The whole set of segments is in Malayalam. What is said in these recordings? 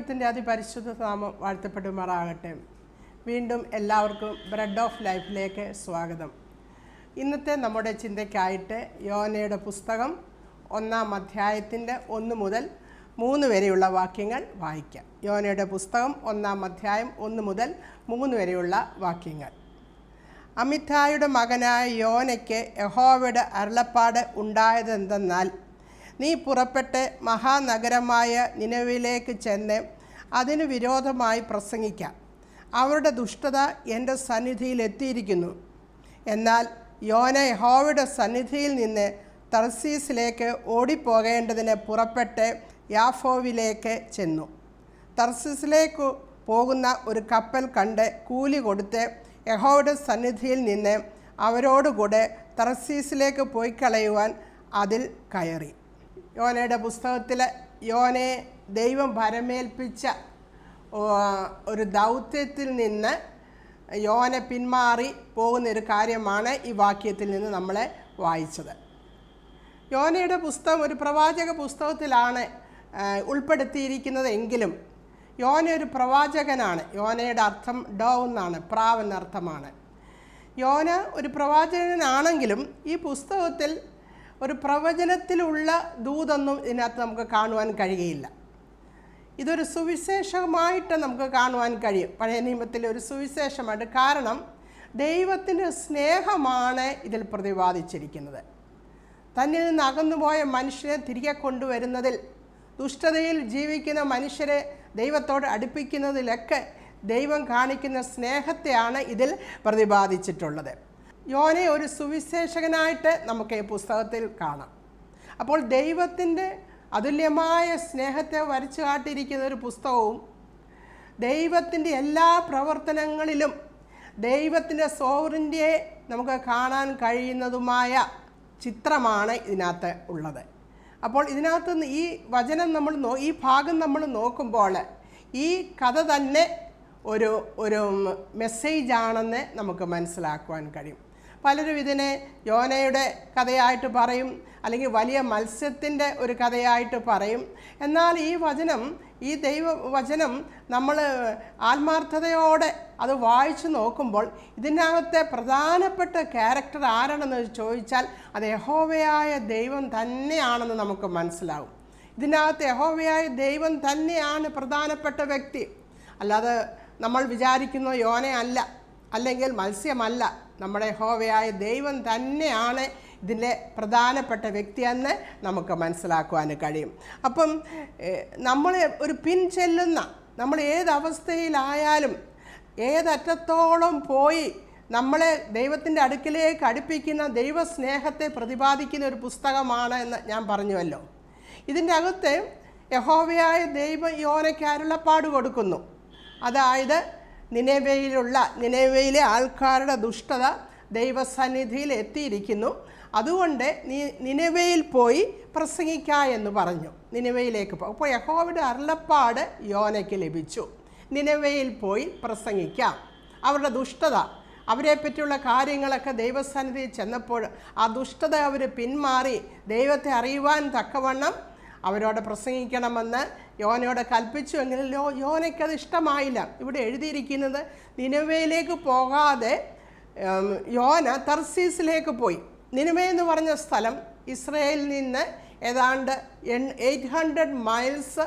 ദൈവത്തിൻ്റെ അതിപരിശുദ്ധ നാമം വാഴ്ത്തപ്പെടുമാറാകട്ടെ. വീണ്ടും എല്ലാവർക്കും ബ്രെഡ് ഓഫ് ലൈഫിലേക്ക് സ്വാഗതം. ഇന്നത്തെ നമ്മുടെ ചിന്തയ്ക്കായിട്ട് യോനയുടെ പുസ്തകം 1 അധ്യായത്തിൻ്റെ 1 മുതൽ 3 വരെയുള്ള വാക്യങ്ങൾ വായിക്കാം. യോനയുടെ പുസ്തകം 1 അധ്യായം 1 മുതൽ 3 വരെയുള്ള വാക്യങ്ങൾ. അമിത്തായുടെ മകനായ യോനയ്ക്ക് യഹോവയുടെ അരുളപ്പാട് ഉണ്ടായതെന്തെന്നാൽ, നീ പുറപ്പെട്ട് മഹാനഗരമായ നിനവിലേക്ക് ചെന്ന് അതിനു വിരോധമായി പ്രസംഗിക്കാം. അവരുടെ ദുഷ്ടത എൻ്റെ സന്നിധിയിൽ എത്തിയിരിക്കുന്നു. എന്നാൽ യോന യഹോവയുടെ സന്നിധിയിൽ നിന്ന് തർസീസിലേക്ക് ഓടിപ്പോകേണ്ടതിന് പുറപ്പെട്ട് യാഫോവിലേക്ക് ചെന്നു. തർസീസിലേക്ക് പോകുന്ന ഒരു കപ്പൽ കണ്ട് കൂലി കൊടുത്ത് യഹോവയുടെ സന്നിധിയിൽ നിന്ന് അവരോടുകൂടെ തർസീസിലേക്ക് പോയി കളയുവാൻ അതിൽ കയറി. യോനയുടെ പുസ്തകത്തിൽ യോനയെ ദൈവം ഭരമേൽപ്പിച്ച ഒരു ദൗത്യത്തിൽ നിന്ന് യോന പിന്മാറി പോകുന്നൊരു കാര്യമാണ് ഈ വാക്യത്തിൽ നിന്ന് നമ്മളെ വായിച്ചത്. യോനയുടെ പുസ്തകം ഒരു പ്രവാചക പുസ്തകത്തിലാണ് ഉൾപ്പെടുത്തിയിരിക്കുന്നത് എങ്കിലും യോന ഒരു പ്രവാചകനാണ്. യോനയുടെ അർത്ഥം ഡോവ് എന്നാണ്, പ്രാവ് എന്നർത്ഥമാണ്. യോന ഒരു പ്രവാചകനാണെങ്കിലും ഈ പുസ്തകത്തിൽ ഒരു പ്രവചനത്തിലുള്ള ദൂതൊന്നും ഇതിനകത്ത് നമുക്ക് കാണുവാൻ കഴിയുകയില്ല. ഇതൊരു സുവിശേഷമായിട്ട് നമുക്ക് കാണുവാൻ കഴിയും, പഴയ നിയമത്തിലെ ഒരു സുവിശേഷമായിട്ട്. കാരണം ദൈവത്തിൻ്റെ സ്നേഹമാണ് ഇതിൽ പ്രതിപാദിച്ചിരിക്കുന്നത്. തന്നിൽ നിന്ന് അകന്നുപോയ മനുഷ്യരെ തിരികെ കൊണ്ടുവരുന്നതിൽ, ദുഷ്ടതയിൽ ജീവിക്കുന്ന മനുഷ്യരെ ദൈവത്തോട് അടുപ്പിക്കുന്നതിലൊക്കെ ദൈവം കാണിക്കുന്ന സ്നേഹത്തെയാണ് ഇതിൽ പ്രതിപാദിച്ചിട്ടുള്ളത്. യോനയെ ഒരു സുവിശേഷകനായിട്ട് നമുക്ക് ഈ പുസ്തകത്തിൽ കാണാം. അപ്പോൾ ദൈവത്തിൻ്റെ അതുല്യമായ സ്നേഹത്തെ വരച്ചു കാട്ടിയിരിക്കുന്ന ഒരു പുസ്തകവും ദൈവത്തിൻ്റെ എല്ലാ പ്രവർത്തനങ്ങളിലും ദൈവത്തിൻ്റെ സോവറിൻ്റെയെ നമുക്ക് കാണാൻ കഴിയുന്നതുമായ ചിത്രമാണ് ഇതിനകത്ത് ഉള്ളത്. അപ്പോൾ ഇതിനകത്ത് ഈ വചനം ഈ ഭാഗം നമ്മൾ നോക്കുമ്പോൾ ഈ കഥ തന്നെ ഒരു മെസ്സേജാണെന്ന് നമുക്ക് മനസ്സിലാക്കുവാൻ കഴിയും. പലരും ഇതിനെ യോനയുടെ കഥയായിട്ട് പറയും, അല്ലെങ്കിൽ വലിയ മത്സ്യത്തിൻ്റെ ഒരു കഥയായിട്ട് പറയും. എന്നാൽ ഈ ദൈവവചനം നമ്മൾ ആത്മാർത്ഥതയോടെ അത് വായിച്ചു നോക്കുമ്പോൾ ഇതിനകത്തെ പ്രധാനപ്പെട്ട ക്യാരക്ടർ ആരാണെന്ന് ചോദിച്ചാൽ അത് യഹോവയായ ദൈവം തന്നെയാണെന്ന് നമുക്ക് മനസ്സിലാവും. ഇതിനകത്ത് യഹോവയായ ദൈവം തന്നെയാണ് പ്രധാനപ്പെട്ട വ്യക്തി. അല്ലാതെ നമ്മൾ വിചാരിക്കുന്ന യോന അല്ല, അല്ലെങ്കിൽ മത്സ്യമല്ല. നമ്മുടെ യഹോവയായ ദൈവം തന്നെയാണ് ഇതിൻ്റെ പ്രധാനപ്പെട്ട വ്യക്തിയെന്ന് നമുക്ക് മനസ്സിലാക്കുവാൻ കഴിയും. അപ്പം നമ്മൾ ഒരു പിൻചെല്ലുന്ന, നമ്മൾ ഏതവസ്ഥയിലായാലും ഏതറ്റത്തോളം പോയി നമ്മളെ ദൈവത്തിൻ്റെ അടുക്കിലേക്ക് അടുപ്പിക്കുന്ന ദൈവസ്നേഹത്തെ പ്രതിപാദിക്കുന്ന ഒരു പുസ്തകമാണ് എന്ന് ഞാൻ പറഞ്ഞുവല്ലോ. ഇതിൻ്റെ അകത്ത് യഹോവയായ ദൈവം യോനയ്ക്ക് അരുളപ്പാട് കൊടുക്കുന്നു. അതായത് നിനവയിലെ ആൾക്കാരുടെ ദുഷ്ടത ദൈവസന്നിധിയിൽ എത്തിയിരിക്കുന്നു, അതുകൊണ്ട് നീ നിനവയിൽ പോയി പ്രസംഗിക്കുക എന്ന് പറഞ്ഞു. നിനവയിലേക്ക് പോകും. അപ്പോൾ യഹോവയുടെ അരുളപ്പാട് യോനയ്ക്ക് ലഭിച്ചു. നിനവയിൽ പോയി പ്രസംഗിക്കാം. അവരുടെ ദുഷ്ടത, അവരെ പറ്റിയുള്ള കാര്യങ്ങളൊക്കെ ദൈവസന്നിധിയിൽ ചെന്നപ്പോൾ ആ ദുഷ്ടത അവർ പിന്മാറി ദൈവത്തെ അറിയുവാൻ തക്കവണ്ണം അവരോട് പ്രസംഗിക്കണമെന്ന് യോനയോട് കൽപ്പിച്ചു. എങ്കിലും യോനയ്ക്കത് ഇഷ്ടമായില്ല. ഇവിടെ എഴുതിയിരിക്കുന്നത് നിനവയിലേക്ക് പോകാതെ യോന തർസീസിലേക്ക് പോയി. നിനവേ എന്ന് പറഞ്ഞ സ്ഥലം ഇസ്രയേലിൽ നിന്ന് ഏതാണ്ട് 800 മൈൽസ്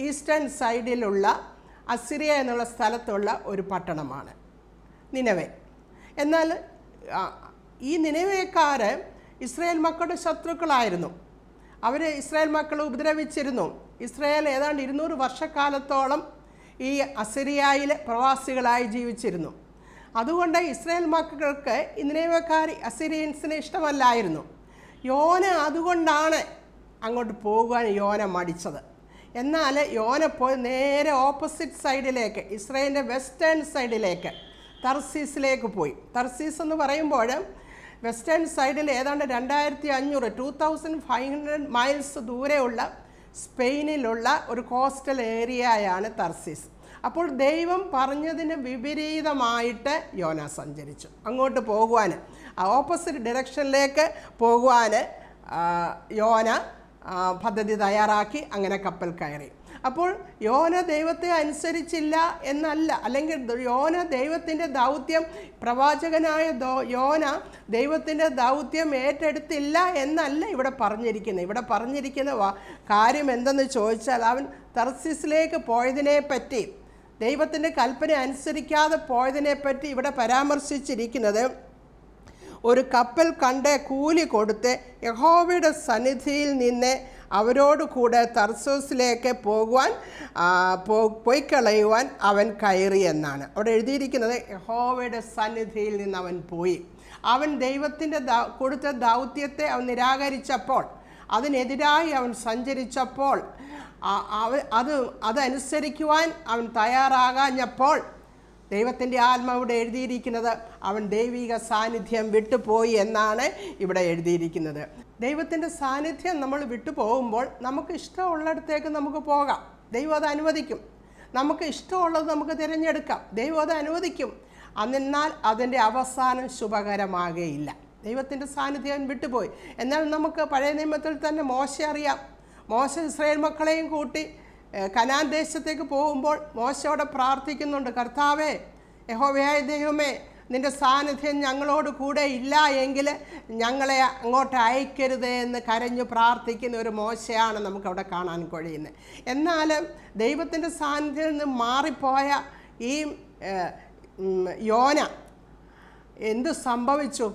ഈസ്റ്റേൺ സൈഡിലുള്ള അസിറിയ എന്നുള്ള സ്ഥലത്തുള്ള ഒരു പട്ടണമാണ് നിനവേ. എന്നാൽ ഈ നിനവേക്കാർ ഇസ്രയേൽ മക്കളുടെ ശത്രുക്കളായിരുന്നു. അവർ ഇസ്രായേൽ മക്കളെ ഉപദ്രവിച്ചിരുന്നു. ഇസ്രായേൽ ഏതാണ്ട് 200 വർഷക്കാലത്തോളം ഈ അസിറിയയിൽ പ്രവാസികളായി ജീവിച്ചിരുന്നു. അതുകൊണ്ട് ഇസ്രായേൽ മക്കൾക്ക് നിനവേക്കാർ അസിറിയൻസിനെ ഇഷ്ടമല്ലായിരുന്നു. യോന അതുകൊണ്ടാണ് അങ്ങോട്ട് പോകുവാൻ യോന മടിച്ചത്. എന്നാൽ യോന പോയി നേരെ ഓപ്പോസിറ്റ് സൈഡിലേക്ക്, ഇസ്രായേലിൻ്റെ വെസ്റ്റേൺ സൈഡിലേക്ക്, തർസീസിലേക്ക് പോയി. തർസീസ് എന്ന് പറയുമ്പോൾ വെസ്റ്റേൺ സൈഡിൽ ഏതാണ്ട് 2500 മൈൽസ് ദൂരെയുള്ള സ്പെയിനിലുള്ള ഒരു കോസ്റ്റൽ ഏരിയയാണ് തർസീസ്. അപ്പോൾ ദൈവം പറഞ്ഞതിന് വിപരീതമായിട്ട് യോന സഞ്ചരിച്ചു. അങ്ങോട്ട് പോകുവാൻ, ഓപ്പോസിറ്റ് ഡയറക്ഷനിലേക്ക് പോകുവാൻ യോന പദ്ധതി തയ്യാറാക്കി അങ്ങനെ കപ്പൽ കയറി. അപ്പോൾ യോന ദൈവത്തെ അനുസരിച്ചില്ല എന്നല്ല, അല്ലെങ്കിൽ യോന ദൈവത്തിൻ്റെ ദൗത്യം, പ്രവാചകനായ യോന ദൈവത്തിൻ്റെ ദൗത്യം ഏറ്റെടുത്തില്ല എന്നല്ല ഇവിടെ പറഞ്ഞിരിക്കുന്നത്. ഇവിടെ പറഞ്ഞിരിക്കുന്ന കാര്യം എന്തെന്ന് ചോദിച്ചാൽ, അവൻ തർസീസിലേക്ക് പോയതിനെ പറ്റി, ദൈവത്തിൻ്റെ കൽപ്പന അനുസരിക്കാതെ പോയതിനെ പറ്റി ഇവിടെ പരാമർശിച്ചിരിക്കുന്നത്, ഒരു കപ്പൽ കണ്ട് കൂലി കൊടുത്ത് യഹോവയുടെ സന്നിധിയിൽ നിന്ന് അവരോട് കൂടെ തർസോസിലേക്ക് പോയിക്കളയുവാൻ അവൻ കയറി എന്നാണ് അവിടെ എഴുതിയിരിക്കുന്നത്. യഹോവയുടെ സന്നിധിയിൽ നിന്ന് അവൻ പോയി. അവൻ ദൈവത്തിൻ്റെ കൊടുത്ത ദൗത്യത്തെ അവൻ നിരാകരിച്ചപ്പോൾ, അതിനെതിരായി അവൻ സഞ്ചരിച്ചപ്പോൾ, അതനുസരിക്കുവാൻ അവൻ തയ്യാറാകാഞ്ഞപ്പോൾ ദൈവത്തിൻ്റെ ആത്മാവിടെ എഴുതിയിരിക്കുന്നത് അവൻ ദൈവിക സാന്നിധ്യം വിട്ടുപോയി എന്നാണ് ഇവിടെ എഴുതിയിരിക്കുന്നത്. ദൈവത്തിൻ്റെ സാന്നിധ്യം നമ്മൾ വിട്ടുപോകുമ്പോൾ നമുക്ക് ഇഷ്ടമുള്ളിടത്തേക്ക് നമുക്ക് പോകാം, ദൈവം അത് അനുവദിക്കും. നമുക്ക് ഇഷ്ടമുള്ളത് നമുക്ക് തിരഞ്ഞെടുക്കാം, ദൈവം അത് അനുവദിക്കും. എന്നാൽ അതിൻ്റെ അവസാനം ശുഭകരമാകുകയില്ല. ദൈവത്തിൻ്റെ സാന്നിധ്യം വിട്ടുപോയി. എന്നാൽ നമുക്ക് പഴയ നിയമത്തിൽ തന്നെ മോശെ അറിയാം. മോശ ഇസ്രായേൽ മക്കളെയും കൂട്ടി കനാൻ ദേശത്തേക്ക് പോകുമ്പോൾ മോശയോടെ പ്രാർത്ഥിക്കുന്നുണ്ട്, കർത്താവേ, യഹോവയായ ദൈവമേ, നിൻ്റെ സാന്നിധ്യം ഞങ്ങളോട് കൂടെ ഇല്ല എങ്കിൽ ഞങ്ങളെ അങ്ങോട്ട് അയക്കരുത് എന്ന് കരഞ്ഞു പ്രാർത്ഥിക്കുന്ന ഒരു മോശയാണ് നമുക്കവിടെ കാണാൻ കഴിയുന്നത്. എന്നാൽ ദൈവത്തിൻ്റെ സാന്നിധ്യത്തിൽ നിന്ന് മാറിപ്പോയ ഈ യോന എന്തു സംഭവിച്ചു?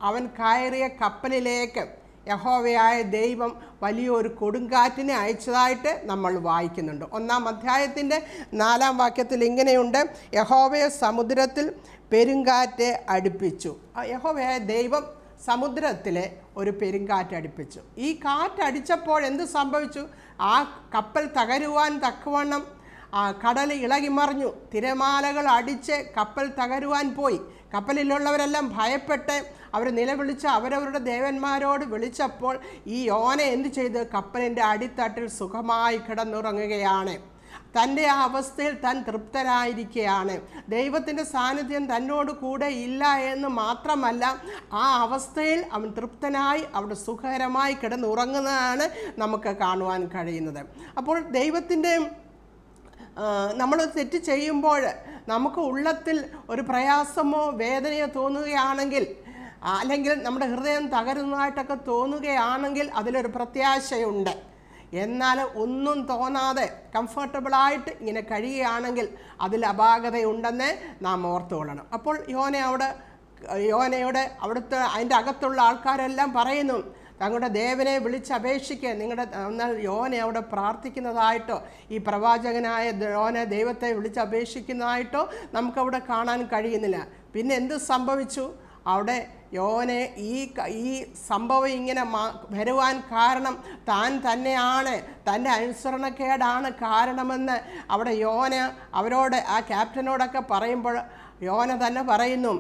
അവൻ കയറിയ കപ്പലിലേക്ക് യഹോവയായ ദൈവം വലിയൊരു കൊടുങ്കാറ്റിനെ അയച്ചതായിട്ട് നമ്മൾ വായിക്കുന്നുണ്ട്. 1-ാം അധ്യായത്തിൻ്റെ 4-ാം വാക്യത്തിൽ ഇങ്ങനെയുണ്ട്, യഹോവയെ സമുദ്രത്തിൽ പെരുങ്കാറ്റ് അടുപ്പിച്ചു. യഹോവയായ ദൈവം സമുദ്രത്തിലെ ഒരു പെരുങ്കാറ്റ് അടുപ്പിച്ചു. ഈ കാറ്റടിച്ചപ്പോൾ എന്ത് സംഭവിച്ചു? ആ കപ്പൽ തകരുവാൻ തക്കവണ്ണം കടൽ ഇളകിമറിഞ്ഞു, തിരമാലകൾ അടിച്ച് കപ്പൽ തകരുവാൻ പോയി. കപ്പലിലുള്ളവരെല്ലാം ഭയപ്പെട്ട് അവർ നിലവിളിച്ച് അവരവരുടെ ദേവന്മാരോട് വിളിച്ചപ്പോൾ ഈ യോന എന്ത് ചെയ്ത്? കപ്പലിൻ്റെ അടിത്തട്ടിൽ സുഖമായി കിടന്നുറങ്ങുകയാണ്. തൻ്റെ ആ അവസ്ഥയിൽ താൻ തൃപ്തനായിരിക്കുകയാണ്. ദൈവത്തിൻ്റെ സാന്നിധ്യം തന്നോട് കൂടെ ഇല്ല എന്ന് മാത്രമല്ല, ആ അവസ്ഥയിൽ അവൻ തൃപ്തനായി അവിടെ സുഖകരമായി കിടന്നുറങ്ങുന്നതാണ് നമുക്ക് കാണുവാൻ കഴിയുന്നത്. അപ്പോൾ ദൈവത്തിൻ്റെ നമ്മൾ തെറ്റ് ചെയ്യുമ്പോൾ നമുക്ക് ഉള്ളത്തിൽ ഒരു പ്രയാസമോ വേദനയോ തോന്നുകയാണെങ്കിൽ, അല്ലെങ്കിൽ നമ്മുടെ ഹൃദയം തകരുന്നതായിട്ടൊക്കെ തോന്നുകയാണെങ്കിൽ അതിലൊരു പ്രത്യാശയുണ്ട്. എന്നാൽ ഒന്നും തോന്നാതെ കംഫർട്ടബിളായിട്ട് ഇങ്ങനെ കഴിയുകയാണെങ്കിൽ അതിൽ അപാകതയുണ്ടെന്ന് നാം ഓർത്തുകൊള്ളണം. അപ്പോൾ യോനയോട് അവിടുത്തെ അതിൻ്റെ അകത്തുള്ള ആൾക്കാരെല്ലാം പറയുന്നു, തങ്ങളുടെ ദേവനെ വിളിച്ചപേക്ഷിക്കുക. എന്നാൽ യോന അവിടെ പ്രാർത്ഥിക്കുന്നതായിട്ടോ ഈ പ്രവാചകനായ യോന ദൈവത്തെ വിളിച്ചപേക്ഷിക്കുന്നതായിട്ടോ നമുക്കവിടെ കാണാൻ കഴിയുന്നില്ല. പിന്നെ എന്ത് സംഭവിച്ചു? അവിടെ യോനെ ഈ സംഭവം ഇങ്ങനെ വരുവാൻ കാരണം താൻ തന്നെയാണ്, തൻ്റെ അനുസരണക്കേടാണ് കാരണമെന്ന് അവിടെ യോന അവരോട്, ആ ക്യാപ്റ്റനോടൊക്കെ പറയുമ്പോൾ യോന തന്നെ പറയുന്നു,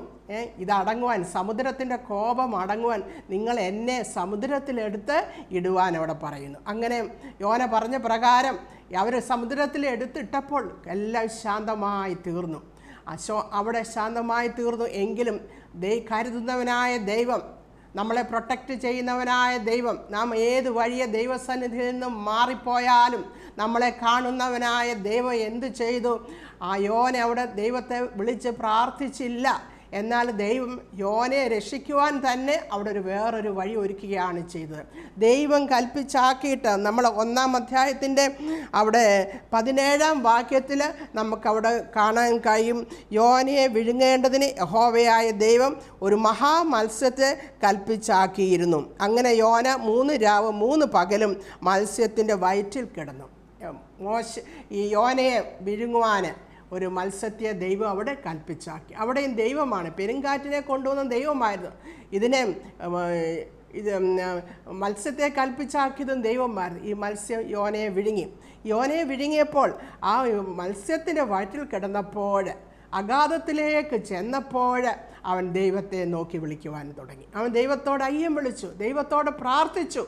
ഇതടങ്ങുവാൻ, സമുദ്രത്തിൻ്റെ കോപം അടങ്ങുവാൻ നിങ്ങൾ എന്നെ സമുദ്രത്തിലെടുത്ത് ഇടുവാൻ അവിടെ പറയുന്നു. അങ്ങനെ യോന പറഞ്ഞ പ്രകാരം അവർ സമുദ്രത്തിലെടുത്തിട്ടപ്പോൾ എല്ലാം ശാന്തമായി തീർന്നു. അവിടെ ശാന്തമായി തീർന്നു. എങ്കിലും കരുതുന്നവനായ ദൈവം, നമ്മളെ പ്രൊട്ടക്റ്റ് ചെയ്യുന്നവനായ ദൈവം, നാം ഏത് വഴിയെ ദൈവസന്നിധിയിൽ നിന്നും മാറിപ്പോയാലും നമ്മളെ കാണുന്നവനായ ദൈവം എന്ത് ചെയ്തു? ആ യോന അവിടെ ദൈവത്തെ വിളിച്ച് പ്രാർത്ഥിച്ചില്ല. എന്നാൽ ദൈവം യോനയെ രക്ഷിക്കുവാൻ തന്നെ അവിടെ വേറൊരു വഴി ഒരുക്കുകയാണ് ചെയ്തത്. ദൈവം കൽപ്പിച്ചാക്കിയിട്ട് നമ്മൾ 1-ാം അധ്യായത്തിൻ്റെ അവിടെ 17-ാം വാക്യത്തിൽ നമുക്കവിടെ കാണാൻ കഴിയും, യോനയെ വിഴുങ്ങേണ്ടതിന് യഹോവയായ ദൈവം ഒരു മഹാമത്സ്യത്തെ കൽപ്പിച്ചാക്കിയിരുന്നു. അങ്ങനെ യോന 3 രാവും 3 പകലും മത്സ്യത്തിൻ്റെ വയറ്റിൽ കിടന്നു. ഈ യോനയെ വിഴുങ്ങുവാൻ ഒരു മത്സ്യത്തെ ദൈവം അവിടെ കൽപ്പിച്ചാക്കി. അവിടെയും ദൈവമാണ്, പെരുങ്കാറ്റിനെ കൊണ്ടുവന്ന ദൈവമായിരുന്നു. ഇത് മത്സ്യത്തെ കൽപ്പിച്ചാക്കിയതും ദൈവമായിരുന്നു. ഈ മത്സ്യം യോനയെ വിഴുങ്ങിയപ്പോൾ ആ മത്സ്യത്തിൻ്റെ വയറ്റിൽ കിടന്നപ്പോൾ, അഗാധത്തിലേക്ക് ചെന്നപ്പോൾ അവൻ ദൈവത്തെ നോക്കി വിളിക്കുവാൻ തുടങ്ങി. അവൻ ദൈവത്തോട് അയ്യം വിളിച്ചു, ദൈവത്തോട് പ്രാർത്ഥിച്ചു.